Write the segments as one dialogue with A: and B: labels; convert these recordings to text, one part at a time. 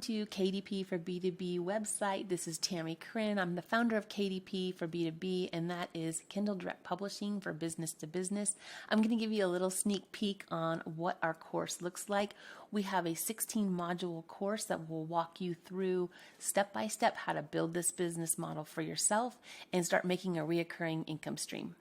A: to KDP for B2B website. This is Tammie Chrin. I'm the founder of KDP for B2B, and that is Kindle Direct Publishing for business to business. I'm going to give you a little sneak peek on what our course looks like. We have a 16 module course that will walk you through step by step how to build this business model for yourself and start making a reoccurring income stream.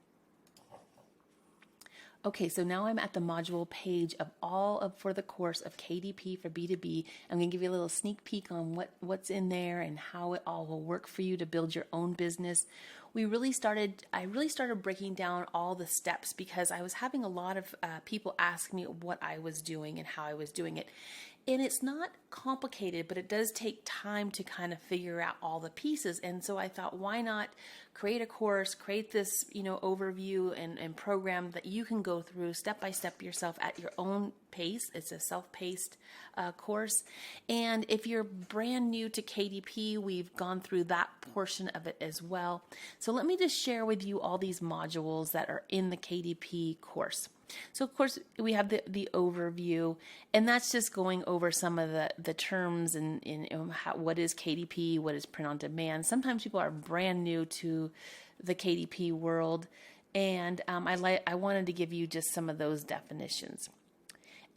A: Okay, so now I'm at the module page for the course of KDP for B2B. I'm going to give you a little sneak peek on what's in there and how it all will work for you to build your own business. I really started breaking down all the steps because I was having a lot of people ask me what I was doing and how I was doing it. And it's not complicated, but it does take time to kind of figure out all the pieces. And so I thought, why not create a course, create this, overview and program that you can go through step by step yourself at your own pace. It's a self-paced course. And if you're brand new to KDP, we've gone through that portion of it as well. So let me just share with you all these modules that are in the KDP course. So of course we have the overview, and that's just going over some of the terms and what is KDP, what is print on demand. Sometimes people are brand new to the KDP world, and I wanted to give you just some of those definitions.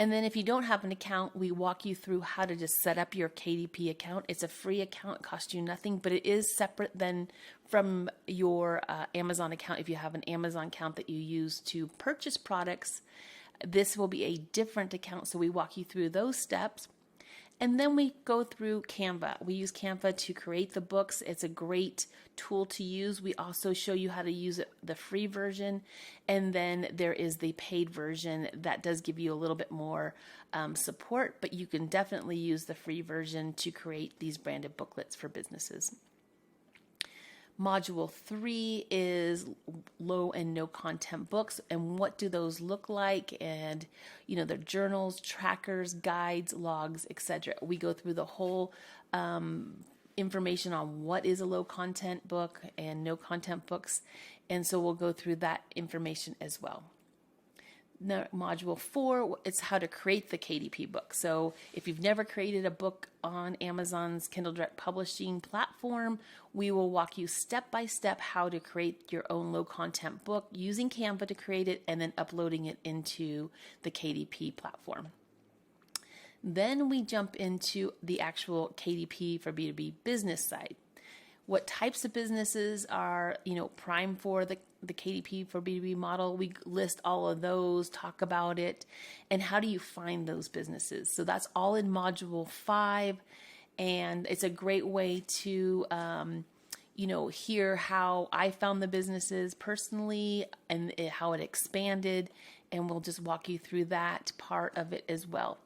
A: And then if you don't have an account, we walk you through how to just set up your KDP account. It's a free account, it costs you nothing, but it is separate than from your Amazon account. If you have an Amazon account that you use to purchase products, this will be a different account. So we walk you through those steps. And then we go through Canva. We use Canva to create the books. It's a great tool to use. We also show you how to use it, the free version. And then there is the paid version that does give you a little bit more support, but you can definitely use the free version to create these branded booklets for businesses. Module 3 is low and no content books, and what do those look like, and they're journals, trackers, guides, logs, etc. We go through the whole information on what is a low content book and no content books, and so we'll go through that information as well. Now, module 4, it's how to create the KDP book. So if you've never created a book on Amazon's Kindle Direct Publishing platform, we will walk you step by step how to create your own low content book using Canva to create it and then uploading it into the KDP platform. Then we jump into the actual KDP for B2B business side. What types of businesses are, prime for the KDP for B2B model? We list all of those, talk about it, and how do you find those businesses? So that's all in module 5, and it's a great way to, hear how I found the businesses personally and how it expanded, and we'll just walk you through that part of it as well.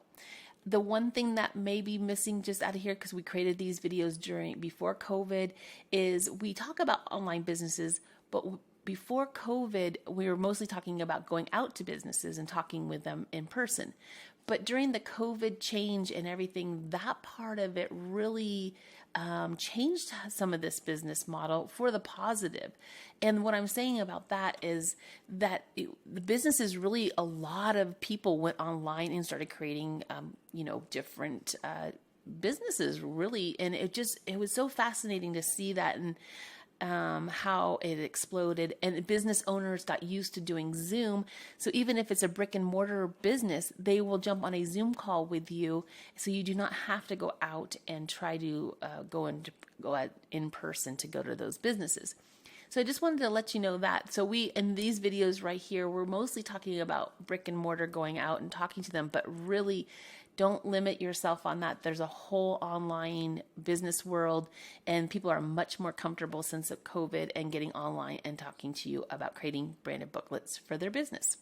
A: The one thing that may be missing just out of here, because we created these videos before COVID, is we talk about online businesses, but before COVID, we were mostly talking about going out to businesses and talking with them in person. But during the COVID change and everything, that part of it really changed some of this business model for the positive. And what I'm saying about that is that the business is really, a lot of people went online and started creating, different businesses really. And it was so fascinating to see that and how it exploded, and business owners got used to doing Zoom. So even if it's a brick and mortar business, they will jump on a Zoom call with you, so you do not have to go out and try to go out in person to go to those businesses. So I just wanted to let you know that. So in these videos right here, we're mostly talking about brick and mortar, going out and talking to them, but really don't limit yourself on that. There's a whole online business world, and people are much more comfortable since of COVID and getting online and talking to you about creating branded booklets for their business.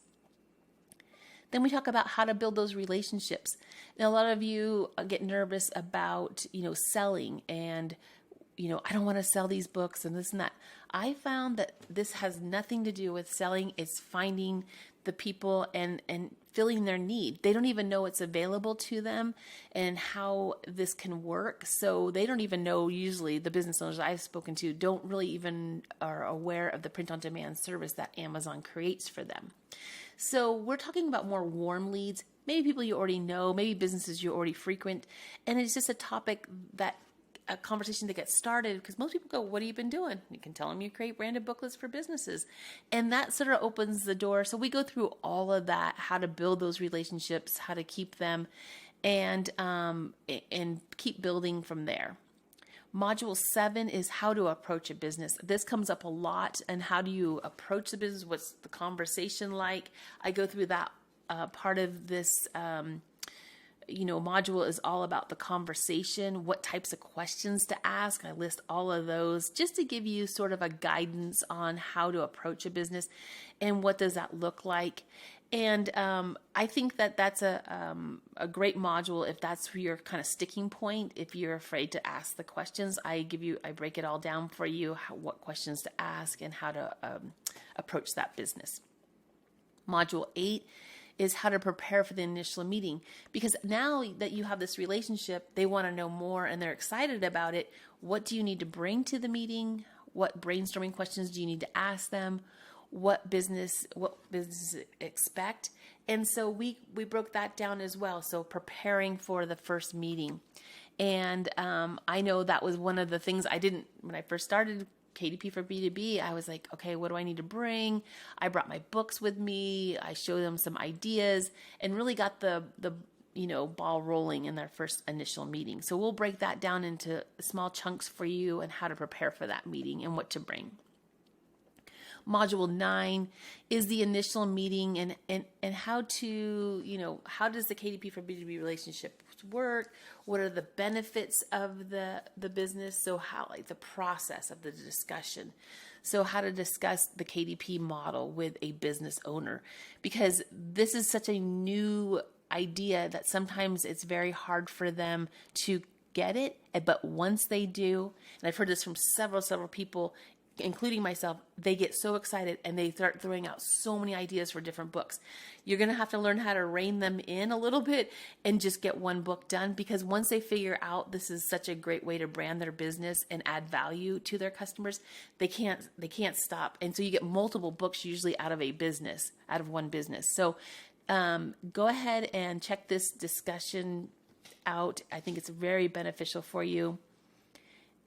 A: Then we talk about how to build those relationships. Now, a lot of you get nervous about, selling and, I don't want to sell these books and this and that. I found that this has nothing to do with selling. It's finding the people and filling their need. They don't even know it's available to them and how this can work. So they don't even know, usually the business owners I've spoken to don't really even are aware of the print on demand service that Amazon creates for them. So we're talking about more warm leads. maybe people you already know, maybe businesses you already frequent. And it's just a topic that a conversation that gets started because most people go, what have you been doing? You can tell them you create branded booklets for businesses. And that sort of opens the door. So we go through all of that, how to build those relationships, how to keep them, and keep building from there. Module 7 is how to approach a business. This comes up a lot. And how do you approach the business? What's the conversation like? I go through that part of this module is all about the conversation, what types of questions to ask. I list all of those just to give you sort of a guidance on how to approach a business and what does that look like. And I think that that's a great module if that's your kind of sticking point. If you're afraid to ask the questions, I break it all down for you, what questions to ask and how to approach that business. Module 8 is how to prepare for the initial meeting. Because now that you have this relationship, they want to know more and they're excited about it. What do you need to bring to the meeting? What brainstorming questions do you need to ask them? What business expect? And so we broke that down as well. So preparing for the first meeting. And I know that was one of the things I didn't, when I first started KDP for B2B, I was like, okay, what do I need to bring? I brought my books with me. I showed them some ideas and really got the ball rolling in their first initial meeting. So we'll break that down into small chunks for you and how to prepare for that meeting and what to bring. Module 9 is the initial meeting and how to, how does the KDP for B2B relationship work? What are the benefits of the business? So how, like the process of the discussion. So how to discuss the KDP model with a business owner, because this is such a new idea that sometimes it's very hard for them to get it. But once they do, and I've heard this from several people, including myself, they get so excited and they start throwing out so many ideas for different books. You're going to have to learn how to rein them in a little bit and just get one book done, because once they figure out this is such a great way to brand their business and add value to their customers, they can't stop. And so you get multiple books usually out of one business. So go ahead and check this discussion out. I think it's very beneficial for you.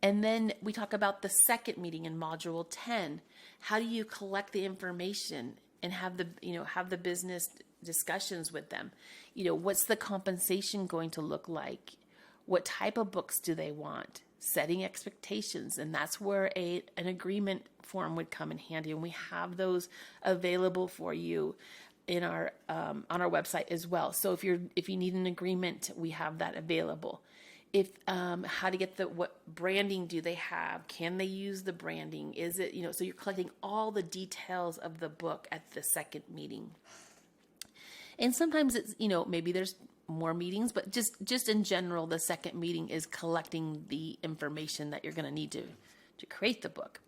A: And then we talk about the second meeting in module 10. How do you collect the information and have the business discussions with them? What's the compensation going to look like? What type of books do they want? Setting expectations. And that's where an agreement form would come in handy. And we have those available for you in our on our website as well. So if you need an agreement, we have that available. If how to get what branding do they have? Can they use the branding? Is it, so you're collecting all the details of the book at the second meeting. And sometimes it's, maybe there's more meetings, but just in general, the second meeting is collecting the information that you're going to need to create the book.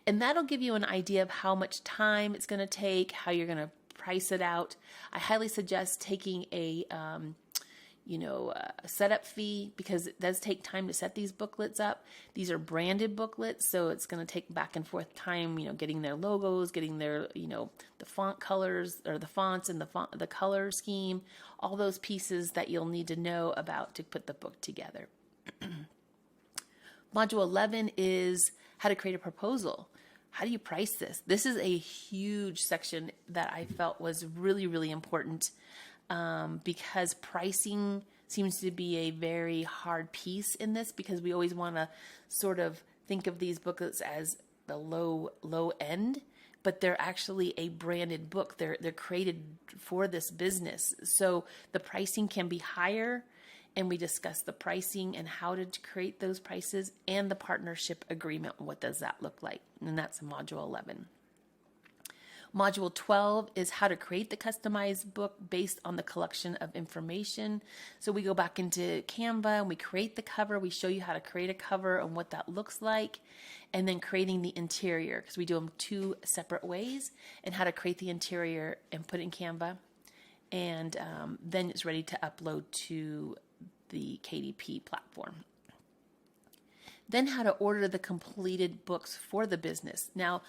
A: And that'll give you an idea of how much time it's going to take, how you're going to price it out. I highly suggest taking a setup fee, because it does take time to set these booklets up. These are branded booklets, so it's going to take back and forth time, getting their logos, getting their, the font colors or the fonts and the color scheme, all those pieces that you'll need to know about to put the book together. Module 11 is how to create a proposal. How do you price this? This is a huge section that I felt was really, really important. Because pricing seems to be a very hard piece in this, because we always want to sort of think of these booklets as the low end, but they're actually a branded book. They're created for this business. So the pricing can be higher, and we discuss the pricing and how to create those prices and the partnership agreement. What does that look like? And that's module 11. Module 12 is how to create the customized book based on the collection of information. So we go back into Canva and we create the cover. We show you how to create a cover and what that looks like, and then creating the interior, because we do them two separate ways, and how to create the interior and put it in Canva. And then it's ready to upload to the KDP platform. Then how to order the completed books for the business. Now,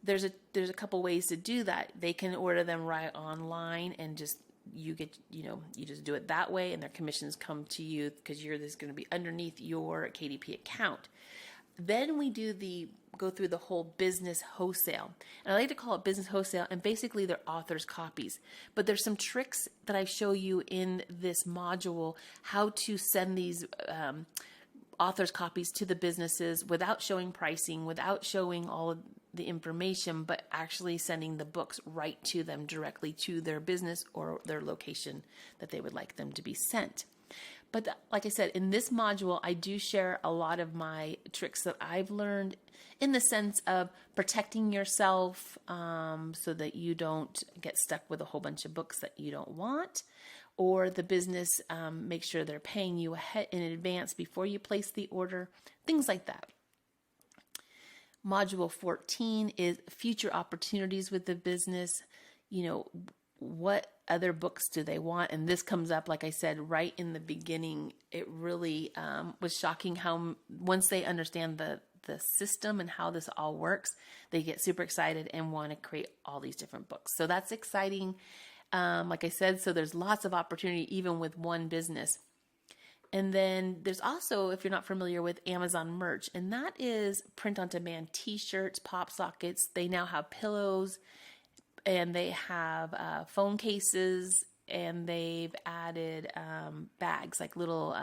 A: there's a couple ways to do that. They can order them right online and just you get, you just do it that way, and their commissions come to you because this going to be underneath your KDP account. Then we go through the whole business wholesale. And I like to call it business wholesale, and basically they're author's copies. But there's some tricks that I show you in this module, how to send these author's copies to the businesses without showing pricing, without showing all of the information, but actually sending the books right to them directly to their business or their location that they would like them to be sent. But like I said, in this module, I do share a lot of my tricks that I've learned in the sense of protecting yourself so that you don't get stuck with a whole bunch of books that you don't want, or the business make sure they're paying you ahead in advance before you place the order, things like that. Module 14 is future opportunities with the business. What other books do they want? And this comes up, like I said, right in the beginning. It really was shocking how once they understand the system and how this all works, they get super excited and want to create all these different books. So that's exciting. Like I said, so there's lots of opportunity even with one business. And then there's also, if you're not familiar with Amazon merch, and that is print on demand t-shirts, pop sockets. They now have pillows, and they have phone cases, and they've added bags, like little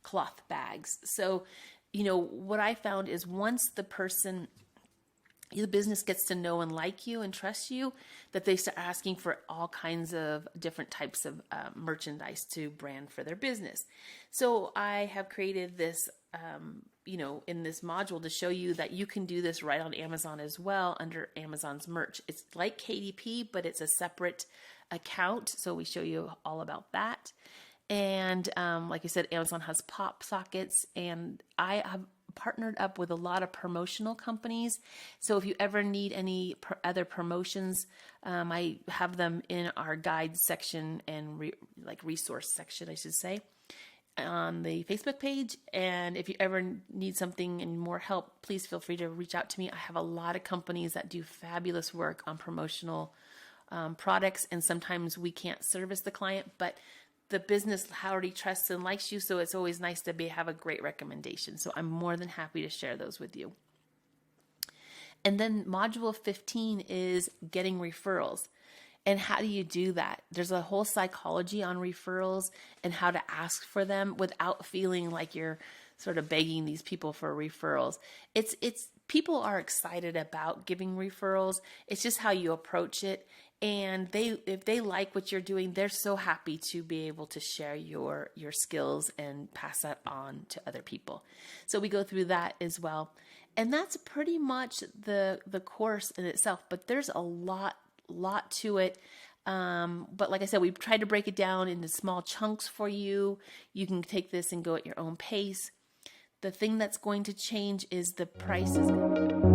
A: cloth bags. So, what I found is once the business gets to know and like you and trust you, that they start asking for all kinds of different types of merchandise to brand for their business. So I have created this, in this module to show you that you can do this right on Amazon as well under Amazon's merch. It's like KDP, but it's a separate account. So we show you all about that. And like I said, Amazon has pop sockets, and I have partnered up with a lot of promotional companies. So if you ever need any other promotions, I have them in our guide section and resource section, I should say, on the Facebook page. And if you ever need something and more help, please feel free to reach out to me. I have a lot of companies that do fabulous work on promotional products, and sometimes we can't service the client, but the business already trusts and likes you, so it's always nice to have a great recommendation. So I'm more than happy to share those with you. And then module 15 is getting referrals. And how do you do that? There's a whole psychology on referrals and how to ask for them without feeling like you're sort of begging these people for referrals. It's people are excited about giving referrals. It's just how you approach it. And if they like what you're doing, they're so happy to be able to share your skills and pass that on to other people. So we go through that as well. And that's pretty much the course in itself, but there's a lot to it. But like I said, we've tried to break it down into small chunks for you. You can take this and go at your own pace. The thing that's going to change is the prices.